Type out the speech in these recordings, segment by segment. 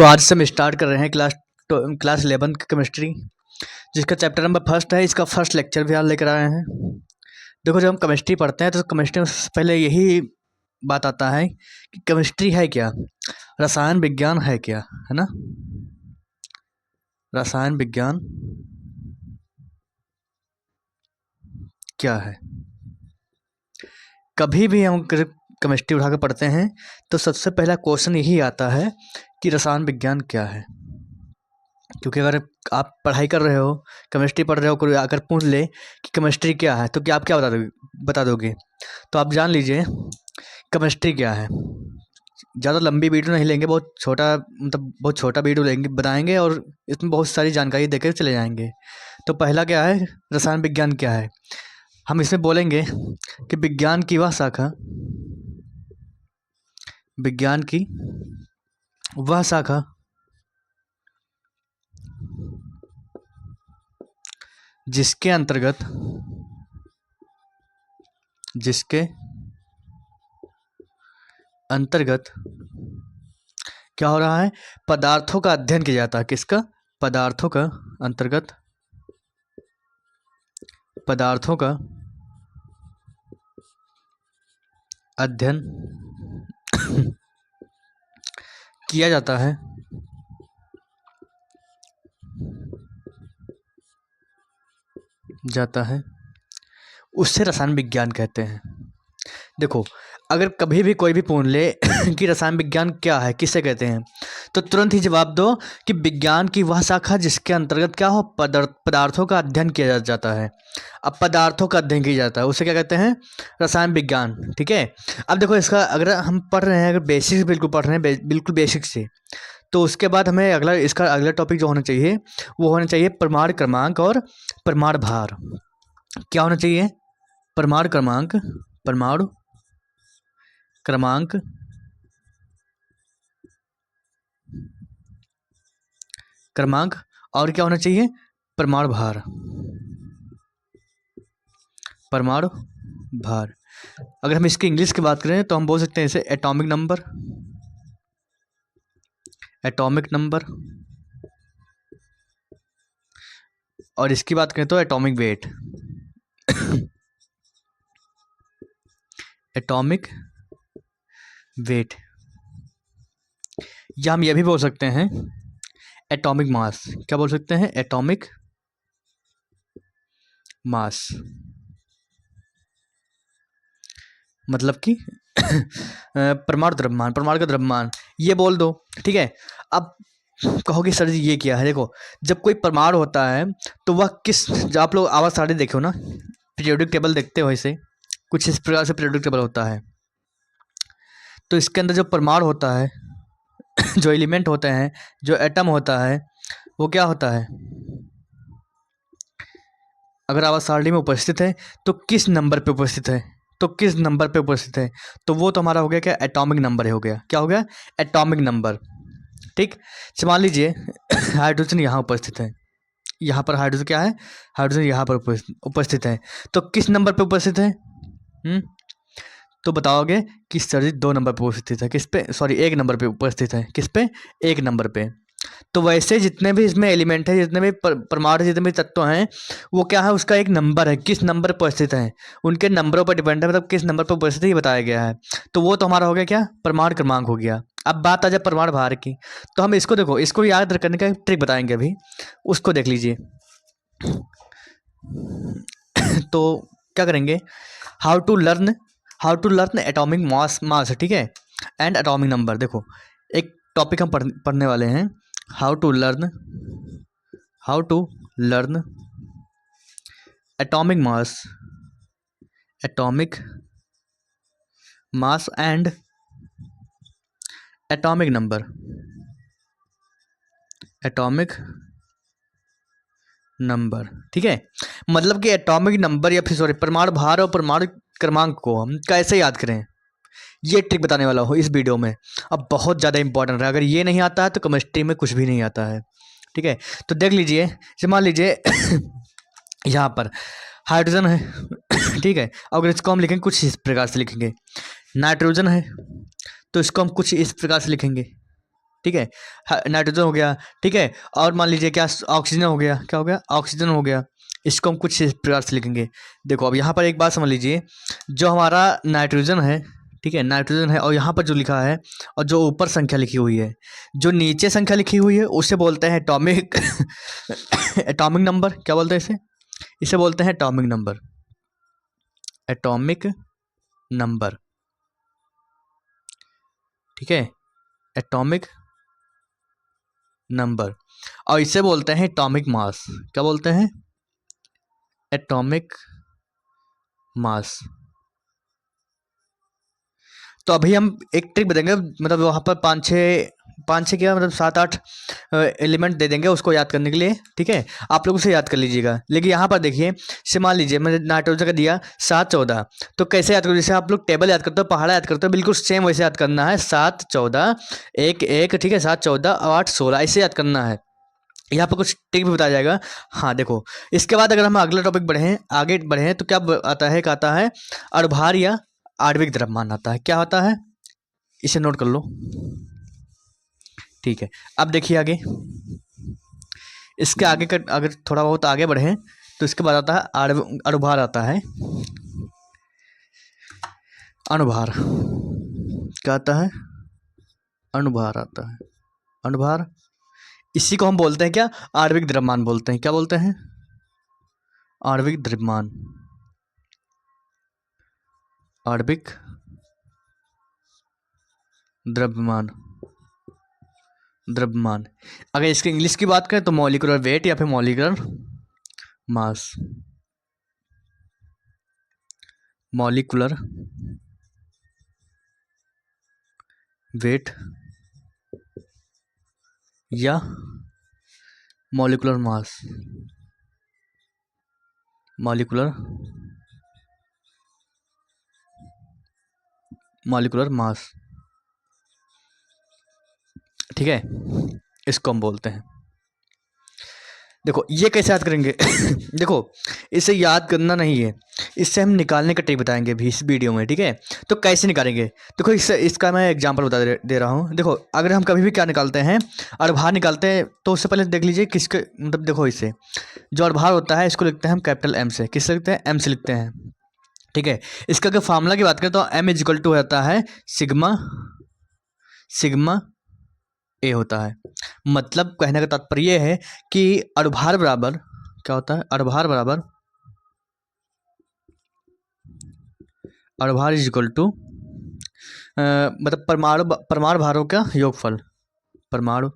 तो आज से हम स्टार्ट कर रहे हैं क्लास 11 की केमिस्ट्री, जिसका चैप्टर नंबर फर्स्ट है। इसका फर्स्ट लेक्चर भी आज लेकर आए हैं। देखो, जब हम केमिस्ट्री पढ़ते हैं तो केमिस्ट्री में सबसे पहले यही बात आता है कि केमिस्ट्री है क्या, रसायन विज्ञान है क्या, है ना। रसायन विज्ञान क्या है। कभी भी हम केमिस्ट्री उठा कर पढ़ते हैं तो सबसे पहला क्वेश्चन यही आता है कि रसायन विज्ञान क्या है। क्योंकि अगर आप पढ़ाई कर रहे हो, केमिस्ट्री पढ़ रहे हो, कोई आकर पूछ ले कि केमिस्ट्री क्या है तो क्या आप क्या बता दोगे। तो आप जान लीजिए केमिस्ट्री क्या है। ज़्यादा लंबी वीडियो नहीं लेंगे, बहुत छोटा वीडियो लेंगे, बताएंगे और इसमें बहुत सारी जानकारी देकर चले जाएंगे। तो पहला क्या है, रसायन विज्ञान क्या है। हम इसमें बोलेंगे कि विज्ञान की वह शाखा जिसके अंतर्गत क्या हो रहा है, पदार्थों का अध्ययन किया जाता है। किसका, पदार्थों का अंतर्गत पदार्थों का अध्ययन किया जाता है उससे रसायन विज्ञान कहते हैं। देखो, अगर कभी भी कोई भी पूछ ले कि रसायन विज्ञान क्या है, किसे कहते हैं, तो तुरंत ही जवाब दो कि विज्ञान की वह शाखा जिसके अंतर्गत क्या हो, पदार्थों का अध्ययन किया जाता है। अब पदार्थों का अध्ययन किया जाता है उसे क्या कहते हैं, रसायन विज्ञान। ठीक है। अब देखो, इसका अगर हम पढ़ रहे हैं, अगर बेसिक बिल्कुल पढ़ रहे हैं, बिल्कुल बेसिक से, तो उसके बाद हमें इसका अगला टॉपिक जो होना चाहिए वो होना चाहिए परमाणु क्रमांक और परमाणु भार। क्या होना चाहिए, परमाणु क्रमांक और क्या होना चाहिए, परमाणु भार। अगर हम इसकी इंग्लिश की बात करें तो हम बोल सकते हैं इसे एटॉमिक नंबर, और इसकी बात करें तो एटॉमिक वेट, या हम ये भी बोल सकते हैं एटॉमिक मास। क्या बोल सकते हैं, एटॉमिक मास, मतलब कि परमाणु का द्रव्यमान, ये बोल दो। ठीक है। अब कहोगे सर जी ये क्या है। देखो, जब कोई परमाणु होता है तो वह जब आप लोग आवर्त सारणी देखो ना, पीरियोडिक टेबल देखते हो, इसे कुछ इस प्रकार से पीरियोडिक टेबल होता है। तो इसके अंदर जो परमाणु होता है जो एलिमेंट होते हैं, जो एटम होता है, वो क्या होता है, अगर आवर्त सारणी में उपस्थित है तो किस नंबर पे उपस्थित है, तो वो तो हमारा हो गया क्या, एटॉमिक नंबर हो गया। क्या हो गया, एटॉमिक नंबर। ठीक। मान लीजिए हाइड्रोजन यहाँ उपस्थित है, यहाँ पर हाइड्रोजन क्या है, हाइड्रोजन यहाँ पर उपस्थित है, तो किस नंबर पे उपस्थित है। तो बताओगे कि सर जी 2 नंबर पे उपस्थित है। किस पे, सॉरी 1 नंबर पे उपस्थित है। किस पे, 1 नंबर पे। तो वैसे जितने भी इसमें एलिमेंट है, जितने भी परमाणु, जितने भी तत्व हैं, वो क्या है, उसका एक नंबर है, किस नंबर पर उपस्थित है, उनके नंबरों पर डिपेंड है, मतलब किस नंबर पर उपस्थित है ये बताया गया है। तो वो तो हमारा हो गया क्या, परमाणु क्रमांक हो गया। अब बात आ जाए परमाणु भार की, तो हम इसको देखो, इसको याद करने का ट्रिक बताएंगे अभी, उसको देख लीजिए। तो क्या करेंगे, how to learn atomic mass, ठीक है, एंड एटॉमिक नंबर। देखो, एक टॉपिक हम पढ़ने वाले हैं, how to learn atomic mass and atomic number. ठीक है। मतलब कि एटॉमिक नंबर या फिर सॉरी परमाणु भार और परमाणु क्रमांक को हम कैसे याद करें, ये ट्रिक बताने वाला हूँ इस वीडियो में। अब बहुत ज़्यादा इंपॉर्टेंट है, अगर ये नहीं आता है तो केमिस्ट्री में कुछ भी नहीं आता है। ठीक है। तो देख लीजिए, मान लीजिए यहाँ पर हाइड्रोजन है ठीक है, अगर इसको हम लिखेंगे कुछ इस प्रकार से लिखेंगे, नाइट्रोजन है तो इसको हम कुछ इस प्रकार से लिखेंगे, ठीक है, नाइट्रोजन हो गया, ठीक है। और मान लीजिए क्या, ऑक्सीजन हो गया, क्या हो गया, ऑक्सीजन हो गया। इसको हम कुछ इस प्रकार से लिखेंगे। देखो अब यहाँ पर एक बात समझ लीजिए, जो हमारा नाइट्रोजन है, ठीक है, नाइट्रोजन है, और यहाँ पर जो लिखा है और जो ऊपर संख्या लिखी हुई है, जो नीचे संख्या लिखी हुई है उसे बोलते हैं एटॉमिक एटॉमिक नंबर। क्या बोलते हैं इसे? इसे बोलते हैं एटॉमिक नंबर, एटॉमिक नंबर, ठीक है, एटॉमिक नंबर। और इसे बोलते हैं एटॉमिक मास। क्या बोलते हैं? Atomic mass. तो अभी हम एक ट्रिक बताएंगे, मतलब वहाँ पर पाँच छः क्या, मतलब 7-8 एलिमेंट दे देंगे उसको याद करने के लिए, ठीक है। आप लोग उसे याद कर लीजिएगा। लेकिन यहाँ पर देखिए, जैसे मान लीजिए मैंने नाइट्रोजन का दिया 7-14, तो कैसे याद करो? जैसे आप लोग टेबल याद करते हो, पहाड़ा याद करते हो, बिल्कुल सेम वैसे याद करना है। 7-14 1-1, ठीक है, 7-14 8-16, ऐसे याद करना है। यहाँ पर कुछ ट्रिक भी बताया जाएगा। हाँ देखो, इसके बाद अगर हम अगला टॉपिक आगे बढ़े तो क्या आता है, क्या आता है, अणुभार या आणविक द्रव्यमान आता है। क्या होता है? इसे नोट कर लो, ठीक है। अब देखिए आगे, इसके आगे का अगर थोड़ा बहुत आगे बढ़े तो इसके बाद आता है अणुभार आता है। अणुभार क्या आता है? अणुभार आता है। अणुभार, इसी को हम बोलते हैं क्या? आणविक द्रव्यमान बोलते हैं। क्या बोलते हैं? आणविक द्रव्यमान, आणविक द्रव्यमान, द्रव्यमान। अगर इसके इंग्लिश की बात करें तो मॉलिक्यूलर वेट या फिर मॉलिक्यूलर मास, मॉलिक्यूलर वेट या molecular mass, molecular molecular mass, ठीक है, इसको हम बोलते हैं। देखो ये कैसे याद करेंगे देखो, इसे याद करना नहीं है, इससे हम निकालने का ट्रिक बताएंगे भी इस वीडियो में, ठीक है। तो कैसे निकालेंगे? देखो इसका मैं एग्जांपल बता दे रहा हूँ। देखो अगर हम कभी भी क्या निकालते हैं, अणुभार निकालते हैं, तो उससे पहले देख लीजिए किसके, मतलब देखो इसे, जो अणुभार होता है इसको लिखते हैं हम कैपिटल एम से। किससे लिखते हैं? एम से लिखते हैं, ठीक है। इसका अगर फार्मूला की बात करें तो एम इज इक्वल टू होता है सिग्मा, सिग्मा ए होता है। मतलब कहने का तात्पर्य है कि अणुभार बराबर क्या होता है? अणुभार बराबर, अणुभार इज इक्वल टू मतलब परमाणु भारों का योगफल, परमाणु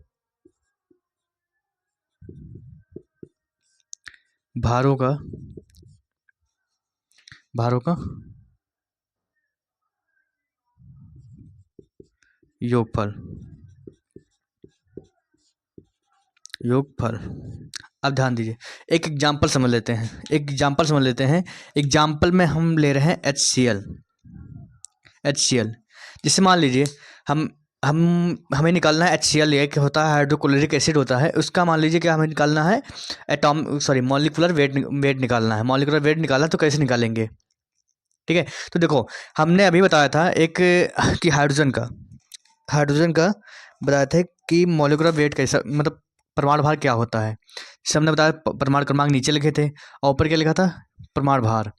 भारों का, भारों का योगफल, योगफल। अब ध्यान दीजिए, एक एग्जाम्पल समझ लेते हैं, एग्जाम्पल में हम ले रहे हैं HCl, HCl। जैसे मान लीजिए हमें निकालना है HCl, एक होता है हाइड्रोक्लोरिक एसिड होता है, उसका मान लीजिए कि हमें निकालना है मॉलिक्यूलर वेट निकालना है। मॉलिक्यूलर वेट निकालना तो कैसे निकालेंगे, ठीक है। तो देखो हमने अभी बताया था एक कि हाइड्रोजन का बताया था कि मॉलिक्यूलर वेट कैसा, मतलब परमाणु भार क्या होता है। जैसे हमने बताया परमाणु क्रमांक नीचे लिखे थे और ऊपर क्या लिखा था? परमाणु भार।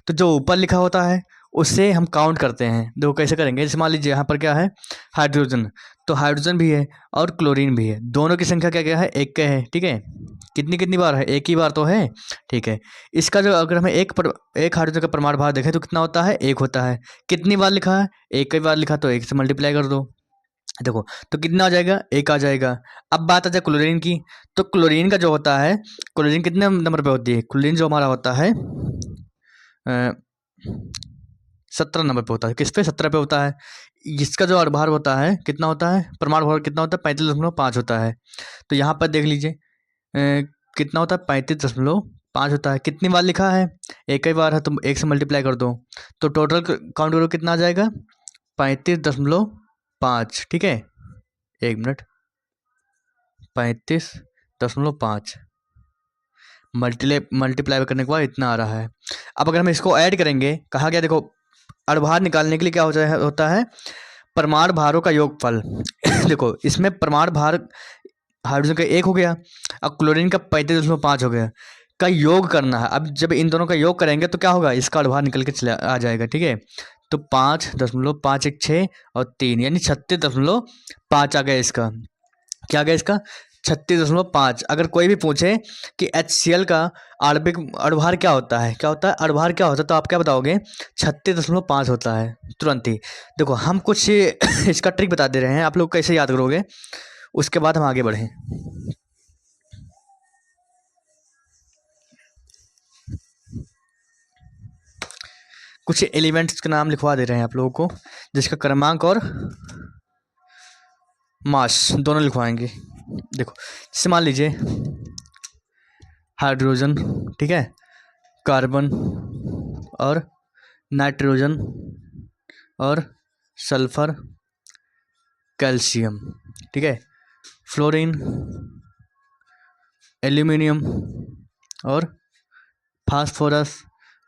तो जो ऊपर लिखा होता है उससे हम काउंट करते हैं। देखो कैसे करेंगे, जैसे मान लीजिए यहाँ पर क्या है, हाइड्रोजन, तो हाइड्रोजन भी है और क्लोरीन भी है, दोनों की संख्या क्या क्या है? एक का है, ठीक है। कितनी कितनी बार है? एक ही बार तो है, ठीक है। इसका जो अगर हमें एक हाइड्रोजन का परमाणु भार देखें तो कितना होता है? एक होता है। कितनी बार लिखा है? एक ही बार लिखा, तो एक से मल्टीप्लाई कर दो। देखो तो कितना आ जाएगा? एक आ जाएगा। अब बात आ जाए क्लोरीन की, तो क्लोरीन का जो होता है, क्लोरीन कितने नंबर पे होती है? क्लोरीन जो हमारा होता है 17 नंबर पे होता है। किस पे? 17 पे होता है। इसका जो अणुभार होता है कितना होता है? परमाणु भार कितना होता है? 35.5 होता है। तो यहाँ पर देख लीजिए कितना होता है? 35.5 होता है। कितनी बार लिखा है? एक ही बार है, तो एक से मल्टीप्लाई कर दो, तो टोटल काउंट करो कितना आ जाएगा? 35.5, ठीक है। एक मिनट, 35.5 मल्टीप्लाई करने के बाद इतना आ रहा है। अब अगर हम इसको ऐड करेंगे, कहा गया देखो अणुभार निकालने के लिए क्या होता है? परमाणु भारों का योगफल देखो इसमें परमाणु भार हाइड्रोजन का 1 हो गया और क्लोरीन का 35.5 हो गया का योग करना है। अब जब इन दोनों का योग करेंगे तो क्या होगा, इसका बाहर निकल के चला आ जाएगा। ठीक है, तो 5.5 1 6 और 3 यानी 36.5 आ गया इसका। क्या आ गया इसका 36.5। अगर कोई भी पूछे कि HCl का आणविक अणुभार क्या होता है, क्या होता है अणुभार क्या होता है, तो आप क्या बताओगे 36.5 होता है तुरंत ही। देखो हम कुछ इसका ट्रिक बता दे रहे हैं, आप लोग कैसे याद करोगे, उसके बाद हम आगे बढ़ें। कुछ एलिमेंट्स के नाम लिखवा दे रहे हैं आप लोगों को, जिसका क्रमांक और मास दोनों लिखवाएंगे। देखो जैसे मान लीजिए हाइड्रोजन, ठीक है, कार्बन और नाइट्रोजन और सल्फर, कैल्शियम, ठीक है, फ्लोरीन, एल्यूमिनियम और फास्फोरस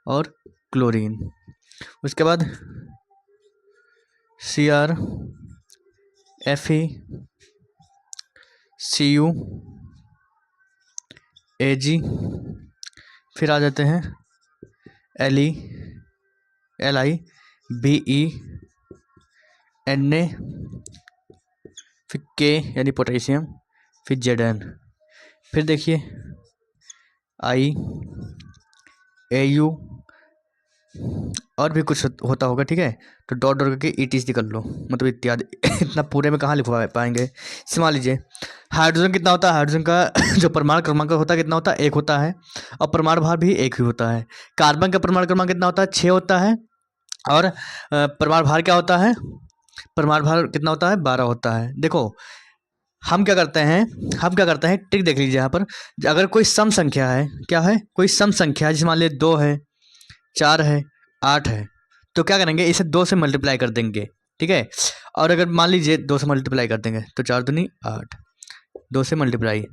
और क्लोरीन। उसके बाद Cr, Fe, Cu, Ag, फिर आ जाते हैं Le, Li, Be, Na, फिर K यानी पोटेशियम, फिर Zn, फिर देखिए I, Au और भी कुछ होता होगा। ठीक है, तो डॉट डॉट करके ETC कर लो, मतलब इत्यादि। इतना पूरे में कहाँ लिखवा पाएंगे। मान लीजिए हाइड्रोजन कितना होता है, हाइड्रोजन का जो परमाणु क्रमांक होता है कितना होता है 1 होता है और परमाणु भार भी 1 ही होता है। कार्बन का परमाणु क्रमांक कितना होता है 6 होता है और परमाणु भार क्या होता है, परमाणु भार कितना होता है 12 होता है। देखो हम क्या करते हैं ट्रिक देख लीजिए यहाँ पर। अगर कोई सम संख्या है, क्या है कोई सम संख्या है, जैसे मान लीजिए 2 है, 4 है, 8 है, तो क्या करेंगे इसे 2 से मल्टीप्लाई कर देंगे। ठीक है, और अगर मान लीजिए 2 से मल्टीप्लाई कर देंगे तो 4 दूनी 8, 2 से मल्टीप्लाई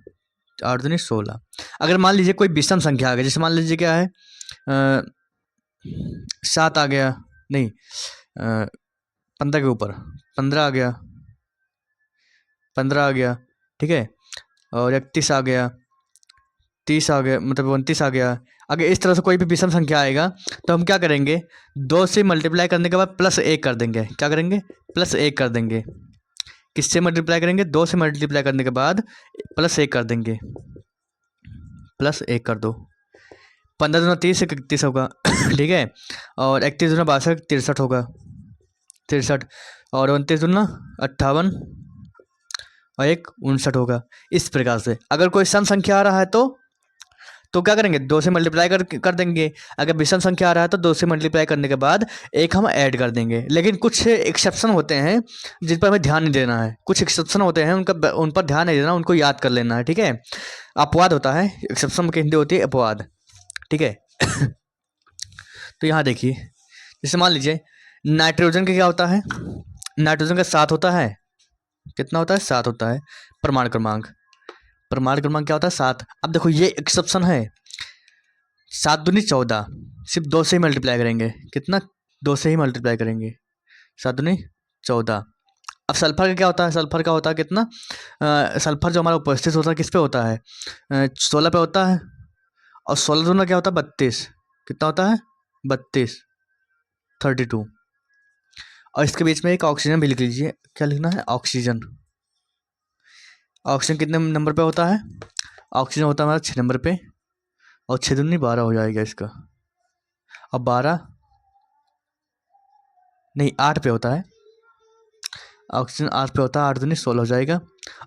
8 दूनी 16। अगर मान लीजिए कोई विषम संख्या आ गई, जैसे मान लीजिए क्या है 7 आ गया, नहीं 15 के ऊपर 15 आ गया, 15 आ गया, ठीक है, और 31 आ गया, 30 आ गया, मतलब 29 आ गया। अगर इस तरह से कोई भी विषम संख्या आएगा तो हम क्या करेंगे 2 से मल्टीप्लाई करने के बाद +1 कर देंगे। क्या करेंगे +1 कर देंगे। किससे मल्टीप्लाई करेंगे 2 से मल्टीप्लाई करने के बाद +1 कर देंगे, +1 कर दो। 15 दूना 30 31 होगा। ठीक है, और 31 दूना 62 63 होगा, 63, और 29 दूना 58 और 1 59 होगा। इस प्रकार से अगर कोई सम संख्या आ रहा है तो क्या करेंगे 2 से मल्टीप्लाई कर देंगे। अगर विषम संख्या आ रहा है तो 2 से मल्टीप्लाई करने के बाद 1 हम ऐड कर देंगे। लेकिन कुछ एक्सेप्शन होते हैं जिन पर हमें ध्यान नहीं देना है, कुछ एक्सेप्शन होते हैं उन पर ध्यान नहीं देना, उनको याद कर लेना है। ठीक है, अपवाद होता है, एक्सेप्शन की हिंदी होती है अपवाद। ठीक है। तो यहाँ देखिए जैसे मान लीजिए नाइट्रोजन का क्या होता है, नाइट्रोजन का 7 होता है, कितना होता है 7 होता है परमाणु क्रमांक क्या होता है 7। अब देखो ये एक्सेप्शन है, 7 दूनी 14, सिर्फ 2 से ही मल्टीप्लाई करेंगे, कितना 2 से ही मल्टीप्लाई करेंगे, 7 दूनी 14। अब सल्फर का क्या होता है, सल्फर का होता है कितना, सल्फर जो हमारा उपस्थित होता है किस पे होता है 16 पे होता है, और 16 दूना क्या होता है 32, कितना होता है 32 32। और इसके बीच में एक ऑक्सीजन भी लिख लीजिए, क्या लिखना है ऑक्सीजन। ऑक्सीजन कितने नंबर पे होता है, ऑक्सीजन होता है हमारा 6 नंबर पे, और 6 दूनी 12 हो जाएगा इसका। अब 12 नहीं 8 पे होता है, ऑक्सीजन 8 पे होता है, 8 दूनी 16 हो जाएगा।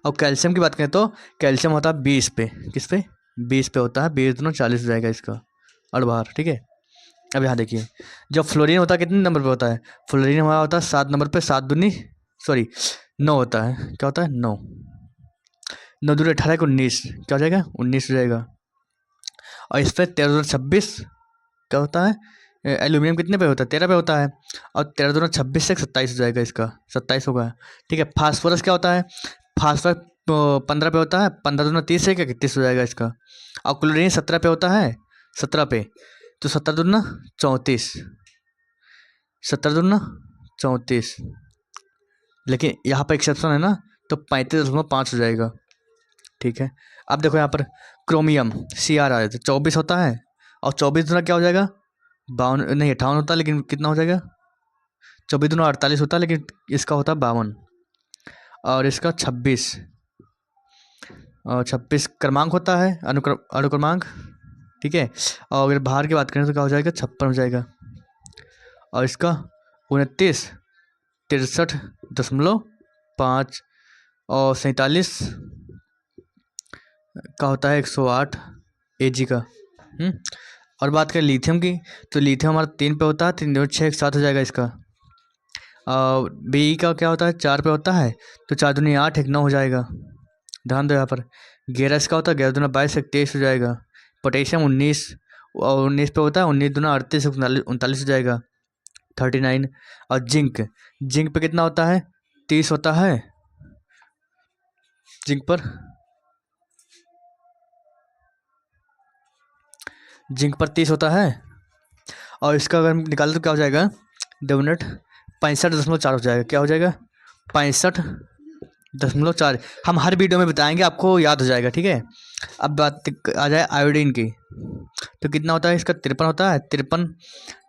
और कैल्शियम की बात करें तो कैल्शियम होता है 20 पे, किस पे 20 पे होता है, 20 दूना 40 हो जाएगा इसका अड़बार। ठीक है, अब यहाँ देखिए जब फ्लोरीन होता है कितने नंबर पे होता है, फ्लोरीन हमारा होता है 7 नंबर पे, 7 दूनी 9 होता है, क्या होता है 9, 9 दूनी 18 को 19, क्या हो जाएगा 19 हो जाएगा। और इस पर 13 दूना 26 क्या होता है, एल्यूमिनियम कितने पे होता है 13 पे होता है, और 13 दूना 26 से 27 हो जाएगा इसका, 27 होगा। ठीक है, फास्फोरस क्या होता है, फास्फोरस 15 पे होता है, 15 दूना 30 है क्या 31 हो जाएगा इसका। और क्लोरीन 17 पे होता है, 17 पे, तो 17 दूना 34, 17 दूना 34। लेकिन यहाँ पर एक्सेप्शन है ना, तो 35.5 हो जाएगा। ठीक है, अब देखो यहाँ पर क्रोमियम Cr आ जाता है 24 होता है, और 24 दूना क्या हो जाएगा 52, नहीं 58 होता है, लेकिन कितना हो जाएगा 24 दूना 48 होता है, लेकिन इसका होता है 52, और इसका 26, और 26 क्रमांक होता है अनुक्रमांक। ठीक है, और अगर भार की बात करें तो क्या हो जाएगा 56 हो जाएगा, और इसका 29 63.5 और 47 का होता है 108 Ag का। और बात करें लिथियम की, तो लिथियम हमारा 3 पे होता है, 3 दूनी 6 1 7 हो जाएगा इसका। और Be का क्या होता है 4 पे होता है, तो 4 दूनी 8 1 9 हो जाएगा। ध्यान दो यहाँ पर। गैरस का होता है 11 दूना 22 23 हो जाएगा। पोटेशियम 19 और 19 पे होता है, 19 दूना 38 39 हो जाएगा 39। और जिंक पे कितना होता है 30 होता है, जिंक पर 30 होता है, और इसका अगर निकालें तो क्या हो जाएगा 2 मिनट 65.4 हो जाएगा। क्या हो जाएगा 65.4। हम हर वीडियो में बताएंगे, आपको याद हो जाएगा। ठीक है, अब बात आ जाए आयोडीन की, तो कितना होता है इसका 53 होता है, 53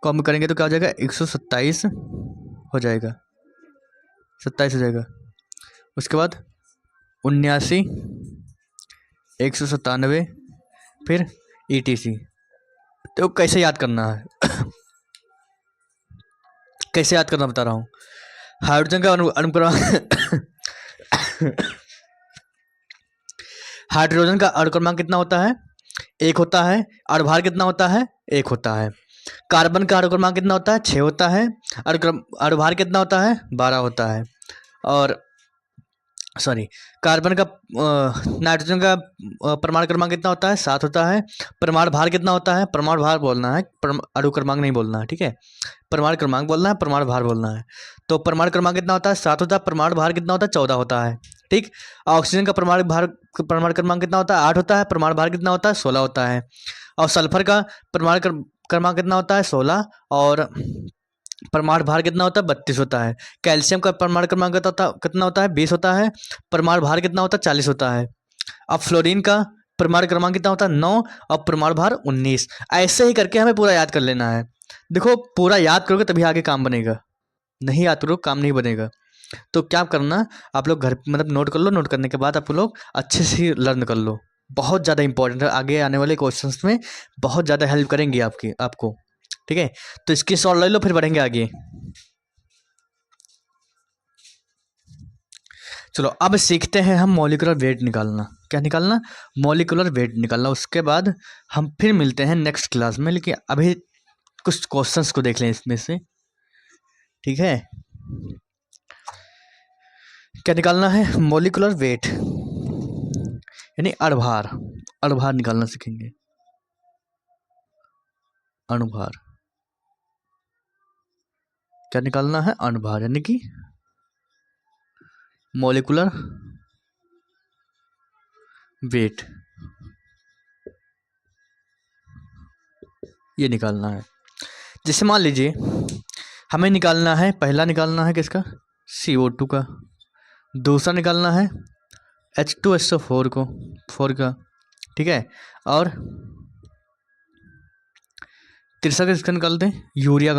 को हम करेंगे तो क्या हो जाएगा 127 हो जाएगा, 27 हो जाएगा। उसके बाद 79 197 फिर ETC। तो कैसे याद करना है कैसे याद करना बता रहा हूँ। हाइड्रोजन का अनुक्रमांक हाइड्रोजन का अनुक्रमांक कितना होता है 1 होता है, अनुभार कितना होता है 1 होता है। कार्बन का अनुक्रमांक कितना होता है 6 होता है, अनुभार कितना होता है 12 होता है। और कार्बन का नाइट्रोजन का परमाणु क्रमांक कितना होता है 7 होता है। परमाणु भार कितना होता है, परमाणु भार बोलना है, अनुक्रमांक नहीं बोलना है। ठीक है, परमाणु क्रमांक बोलना है, परमाणु भार बोलना है। तो परमाणु क्रमांक कितना होता है 7 होता है, परमाणु भार कितना होता है 14 होता है। ठीक, ऑक्सीजन का परमाणु क्रमांक कितना होता है 8 होता है, परमाणु भार कितना होता है 16 होता है। और सल्फर का परमाणु क्रमांक कितना होता है 16, और परमाणु भार कितना होता है 32 होता है। कैल्शियम का परमाणु क्रमांक कितना होता है 20 होता है, परमाणु भार कितना होता है 40 होता है। अब फ्लोरीन का परमाणु क्रमांक कितना होता है 9 और परमाणु भार 19। ऐसे ही करके हमें पूरा याद कर लेना है। देखो पूरा याद करोगे तभी आगे काम बनेगा, नहीं याद करोगे काम नहीं बनेगा। तो क्या करना, आप लोग घर मतलब नोट कर लो, नोट करने के बाद आप लोग अच्छे से लर्न कर लो। बहुत ज़्यादा इंपॉर्टेंट है, आगे आने वाले क्वेश्चंस में बहुत ज़्यादा हेल्प करेंगी आपको। ठीक है, तो इसकी शॉर्ट ले लो, फिर बढ़ेंगे आगे। चलो अब सीखते हैं हम मॉलिक्यूलर वेट निकालना। क्या निकालना, मॉलिक्यूलर वेट निकालना। उसके बाद हम फिर मिलते हैं नेक्स्ट क्लास में, लेकिन अभी कुछ क्वेश्चंस को देख लें इसमें से। ठीक है, क्या निकालना है मॉलिक्यूलर वेट, यानी अणुभार निकालना सीखेंगे। अणुभार क्या निकालना है, अणुभार यानी कि मॉलिक्यूलर वेट, ये निकालना है। जैसे मान लीजिए हमें निकालना है, पहला निकालना है किसका CO2 का, दूसरा निकालना है H2SO4 का। ठीक है, और तीसरा किसका निकालते हैं यूरिया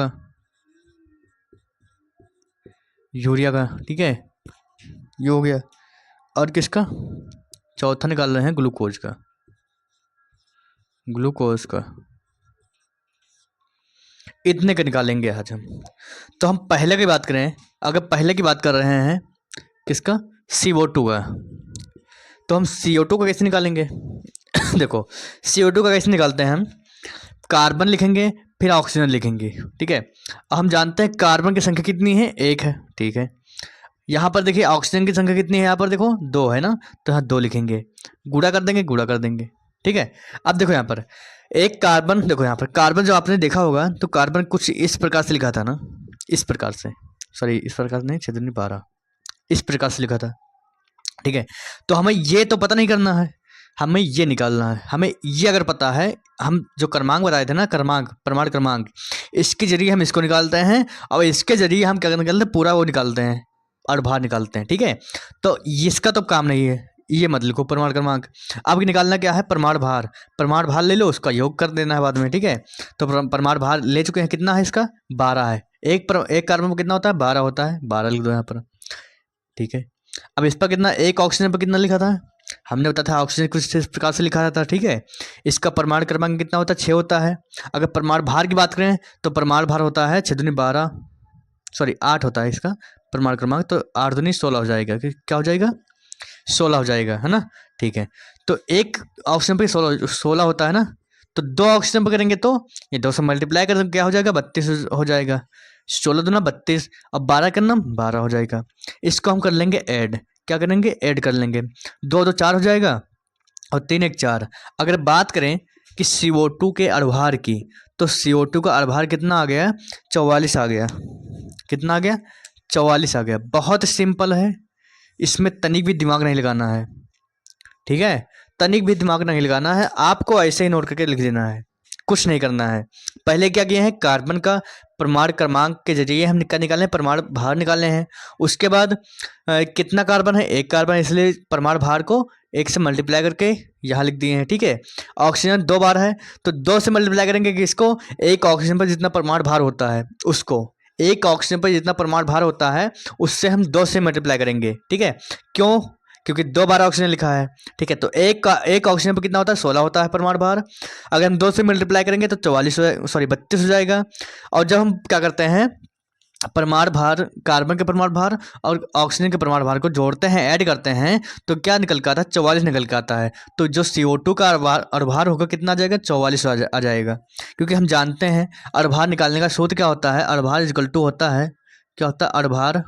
का। ठीक है, ये हो गया। और किसका चौथा निकाल रहे हैं ग्लूकोज का। इतने का निकालेंगे आज हम। तो हम पहले की बात करें, अगर पहले की बात कर रहे हैं किसका CO2 का, तो हम CO2 का कैसे निकालेंगे देखो CO2 का कैसे निकालते हैं हम, कार्बन लिखेंगे फिर ऑक्सीजन लिखेंगे। ठीक है, हम जानते हैं कार्बन की संख्या कितनी है 1 है। ठीक है, यहाँ पर देखिए ऑक्सीजन की संख्या कितनी है, यहाँ पर देखो 2 है ना, तो यहाँ 2 लिखेंगे, गुणा कर देंगे। ठीक है, अब देखो यहाँ पर एक कार्बन, देखो यहाँ पर कार्बन जो आपने देखा होगा, तो कार्बन कुछ इस प्रकार से लिखा था ना, इस प्रकार से, इस प्रकार नहीं, 6×12 इस प्रकार से लिखा था। ठीक है, तो हमें ये तो पता नहीं करना है, हमें ये निकालना है। हमें ये अगर पता है, हम जो क्रमांक बताए थे ना, परमाणु क्रमांक, इसके जरिए हम इसको निकालते हैं, और इसके जरिए हम क्या निकालते हैं पूरा वो निकालते हैं, अणुभार निकालते हैं, ठीक है। तो इसका तो काम नहीं है, ये मत लिखो परमाणु क्रमांक। अब निकालना क्या है, परमाणु भार। परमाणु भार ले लो, उसका योग कर देना है बाद में, ठीक है। तो परमाणु भार ले चुके हैं, कितना है इसका, 12 है। एक कार्बन पर कितना होता है, 12 होता है, 12 लिख दो यहाँ पर, ठीक है। अब इस पर कितना, एक ऑक्सीजन पर कितना लिखा था, हमने बताया था ऑक्सीजन कुछ इस प्रकार से लिखा जाता है, ठीक है। इसका परमाणु क्रमांक कितना होता है, 6 होता है। अगर परमाणु भार की बात करें तो परमाणु भार होता है 6 दूनी 12, सॉरी 8 होता है इसका परमाणु क्रमांक, तो 8 दूनी 16 हो जाएगा, क्या हो जाएगा, 16 हो जाएगा, है ना, ठीक है। तो एक ऑक्सीजन पर 16 होता है ना, तो 2 ऑक्सीजन पर करेंगे तो ये 2 से मल्टीप्लाई कर क्या हो जाएगा, 32 हो जाएगा। 16 दूना 32, अब 12 करना 12 हो जाएगा। इसको हम कर लेंगे ऐड, क्या करेंगे, ऐड कर लेंगे। 2 2 4 हो जाएगा और 3 1 4। अगर बात करें कि CO2 के अणुभार की, तो CO2 का अणुभार कितना आ गया, 44 आ गया। कितना आ गया, 44 आ गया। बहुत सिंपल है, इसमें तनिक भी दिमाग नहीं लगाना है, ठीक है। तनिक भी दिमाग नहीं लगाना है, आपको ऐसे ही नोट करके लिख देना है, कुछ नहीं करना है। पहले क्या किए हैं, कार्बन का परमाणु क्रमांक के जरिए हम निकाले, परमाणु भार निकाले हैं। उसके बाद कितना कार्बन है, एक कार्बन, इसलिए परमाणु भार को 1 से मल्टीप्लाई करके यहाँ लिख दिए हैं, ठीक है। ऑक्सीजन 2 बार है, तो 2 से मल्टीप्लाई करेंगे कि इसको, एक ऑक्सीजन पर जितना परमाणु भार होता है उसको, एक ऑक्सीजन पर जितना परमाणु भार होता है उससे हम 2 से मल्टीप्लाई करेंगे, ठीक है। क्यों, क्योंकि 2 बार ऑक्सीजन लिखा है, ठीक है। तो एक ऑक्सीजन पर कितना होता है, 16 होता है परमाणु भार। अगर हम 2 से मल्टीप्लाई करेंगे तो 32 हो जाएगा। और जब हम क्या करते हैं, परमाणु भार, कार्बन के परमाणु भार और ऑक्सीजन के परमाणु भार को जोड़ते हैं, ऐड करते हैं, तो क्या निकल के आता है, 44 निकल के आता है। तो जो CO2 का अणुभार होगा कितना आ जाएगा, 44 आ जाएगा। क्योंकि हम जानते हैं अणुभार निकालने का सूत्र क्या होता है, अणुभार इक्वल टू होता है, क्या होता है, अणुभार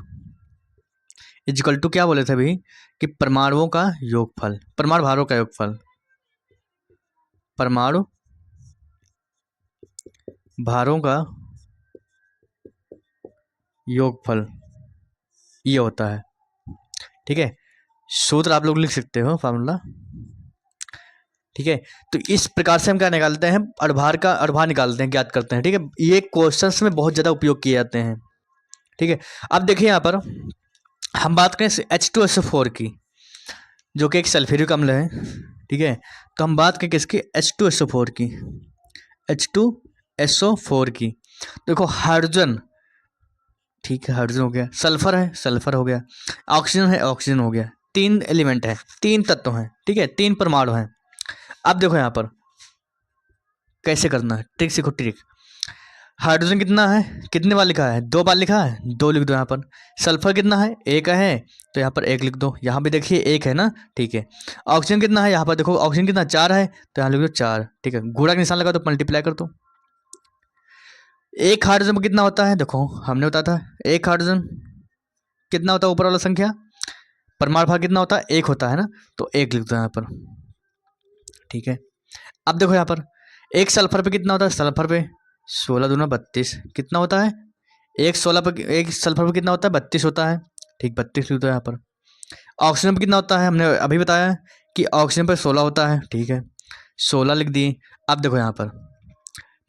इक्वल टू क्या बोले थे अभी, कि परमाणुओं का योगफल, परमाणु भारों का योगफल, परमाणु भारों का योगफल, ये होता है, ठीक है। सूत्र आप लोग लिख सकते हो, फार्मूला, ठीक है। तो इस प्रकार से हम क्या निकालते हैं, अणुभार निकालते हैं, ज्ञात करते हैं, ठीक है। ये क्वेश्चंस में बहुत ज़्यादा उपयोग किए जाते हैं, ठीक है। अब देखिए यहाँ पर हम बात करें H2SO4 की, जो कि एक सल्फ्यूरिक अम्ल है, ठीक है। तो हम बात करें किसकी, H2SO4 की, H2SO4 की। देखो हाइड्रोजन, ठीक है, हाइड्रोजन हो गया, सल्फर है, सल्फर हो गया, ऑक्सीजन है, ऑक्सीजन हो गया। 3 एलिमेंट है, 3 तत्व हैं, ठीक है, 3 परमाणु हैं। अब देखो यहाँ पर कैसे करना है, ट्रिक सीखो, ट्रिक। हाइड्रोजन कितना है, कितने बार लिखा है, 2 बार लिखा है, 2 लिख दो यहाँ पर। सल्फर कितना है, 1 है, तो यहाँ पर 1 लिख दो। यहाँ भी देखिए 1 है ना, ठीक है। ऑक्सीजन कितना है, यहाँ पर देखो ऑक्सीजन कितना, 4 है, तो यहाँ लिख दो 4, ठीक है। गुणा का निशान लगा तो मल्टीप्लाई कर दो। एक हाइड्रोजन में कितना होता है, देखो हमने बताया था, एक हाइड्रोजन कितना होता है, ऊपर वाला संख्या, परमाणु भार कितना होता है, 1 होता है ना, तो 1 लिख दो यहाँ पर, ठीक है। अब देखो यहाँ पर एक सल्फर पे कितना होता है, सल्फर पे 16 दूना 32 कितना होता है, एक सल्फर पे कितना होता है, 32 होता है, ठीक, 32 लिख दो यहाँ पर। ऑक्सीजन पे कितना होता है, हमने अभी बताया कि ऑक्सीजन पे 16 होता है, ठीक है, 16 लिख दिए। अब देखो यहाँ पर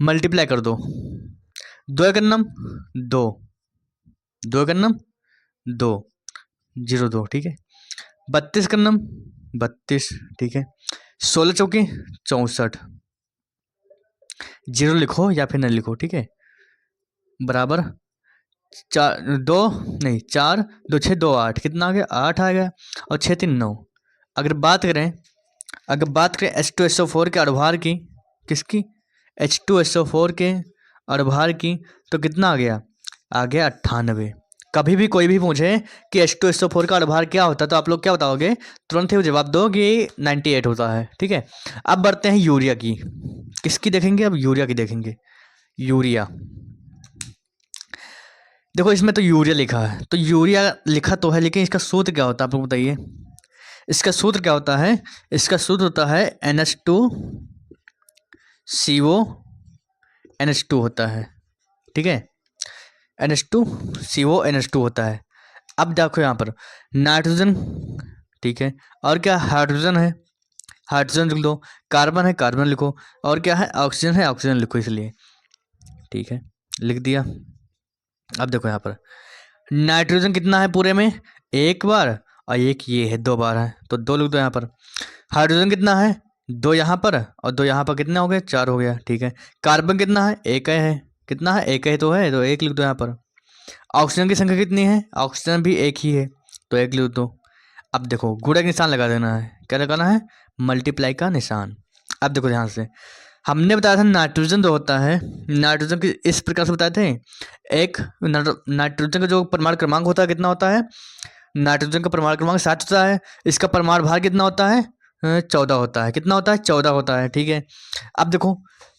मल्टीप्लाई कर दो, 2 एक नम 2, 2 एक नम 2, 0 2, ठीक है। 32 का नम 32, ठीक है। 16 चौकी 64, 0 लिखो या फिर न लिखो, ठीक है, बराबर 4 2 6 2 8, कितना आ गया, 8 आ गया, और 6 3 9। अगर बात करें H2SO4 के अणुभार की, किसकी, H2SO4 के अणुभार की, तो कितना आ गया 98। कभी भी कोई भी पूछे कि H2SO4 का अणुभार क्या होता है, तो आप लोग क्या बताओगे, तुरंत ही जवाब दो कि 98 होता है, ठीक है। अब बढ़ते हैं यूरिया की, किसकी देखेंगे, अब यूरिया की देखेंगे। यूरिया, देखो इसमें तो यूरिया लिखा है, तो यूरिया लिखा तो है, लेकिन इसका सूत्र क्या होता है, आप लोग बताइए, इसका सूत्र क्या होता है, इसका सूत्र होता है NH2CO NH2 होता है, ठीक है, NH2CO NH2 होता है। अब देखो यहाँ पर नाइट्रोजन, ठीक है, और क्या, हाइड्रोजन है, हाइड्रोजन लिख दो, कार्बन है, कार्बन लिखो, और क्या है, ऑक्सीजन है, ऑक्सीजन लिखो, इसलिए, ठीक है, लिख दिया। अब देखो यहाँ पर नाइट्रोजन कितना है पूरे में, एक बार, और एक ये है 2 बार है, तो 2 लिख दो यहाँ पर। हाइड्रोजन कितना है, 2 यहाँ पर और 2 यहाँ पर, कितना हो गया, 4 हो गया, ठीक है। कार्बन कितना है, एक है, कितना है, एक है तो है, तो 1 लिख दो यहाँ पर। ऑक्सीजन की संख्या कितनी है, ऑक्सीजन भी 1 ही है, तो 1 लिख दो। अब देखो गुणा का निशान लगा देना है, क्या लगाना है, मल्टीप्लाई का निशान। अब देखो ध्यान से, हमने बताया था नाइट्रोजन जो होता है, नाइट्रोजन की इस प्रकार से बताए थे, एक नाइट्रोजन का जो परमाणु क्रमांक होता है कितना होता है, नाइट्रोजन का परमाणु क्रमांक 7 होता है, इसका परमाणु भार कितना होता है, 14 होता है, कितना होता है, 14 होता है, ठीक है। अब देखो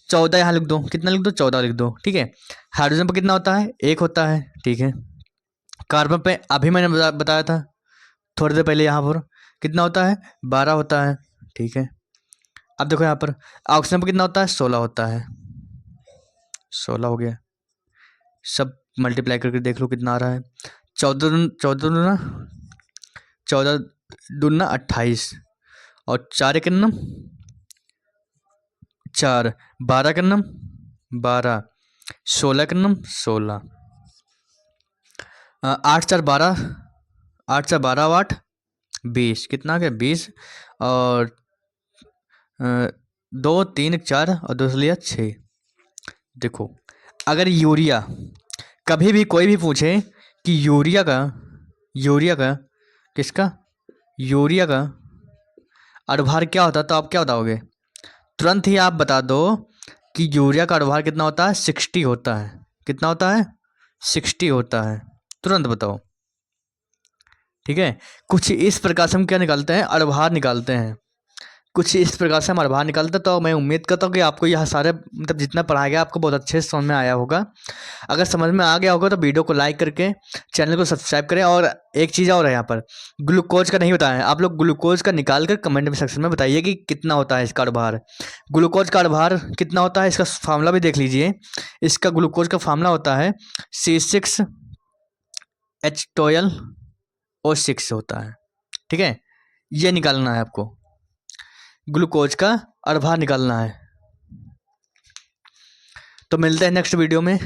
14 यहाँ लिख दो, कितना लिख दो, 14 लिख दो, ठीक है। हाइड्रोजन पर कितना होता है, 1 होता है, ठीक है। कार्बन पे अभी मैंने बताया था थोड़ी देर पहले, यहाँ पर कितना होता है, 12 होता है, ठीक है। अब देखो यहाँ पर ऑक्सीजन पर कितना होता है, 16 होता है, 16 हो गया। सब मल्टीप्लाई करके देख लो कितना आ रहा है, 14 दूना 28, और 4 एक नम 4, 12 का नम 12, 16 का नम 16, 8 4 12, 8 4 12 8 20, कितना आ गया 20, और 2 3 4 और 2 से लिया 6। देखो अगर यूरिया, कभी भी कोई भी पूछे कि यूरिया का किसका, यूरिया का अनुभार क्या होता है, तो आप क्या बताओगे, तुरंत ही आप बता दो कि यूरिया का अनुभार कितना होता है, 60 होता है, कितना होता है, 60 होता है, तुरंत बताओ, ठीक है। कुछ इस प्रकार से हम क्या निकालते हैं, अनुभार निकालते हैं, कुछ इस प्रकार से हम अनुभार निकालते हैं। तो मैं उम्मीद करता हूँ कि आपको यह सारे मतलब जितना पढ़ाया गया आपको बहुत अच्छे से समझ में आया होगा। अगर समझ में आ गया होगा तो वीडियो को लाइक करके चैनल को सब्सक्राइब करें। और एक चीज़ और है, यहाँ पर ग्लूकोज का नहीं बताया है, आप लोग ग्लूकोज का निकाल कर कमेंट में सेक्शन में बताइए कि कितना होता है इसका अनुभार, ग्लूकोज का अनुभार कितना होता है, इसका फार्मूला भी देख लीजिए। इसका ग्लूकोज का फार्मूला होता है C6H12O6 होता है, ठीक है। ये निकालना है आपको, ग्लूकोज का अनुभार निकालना है। तो मिलते हैं नेक्स्ट वीडियो में।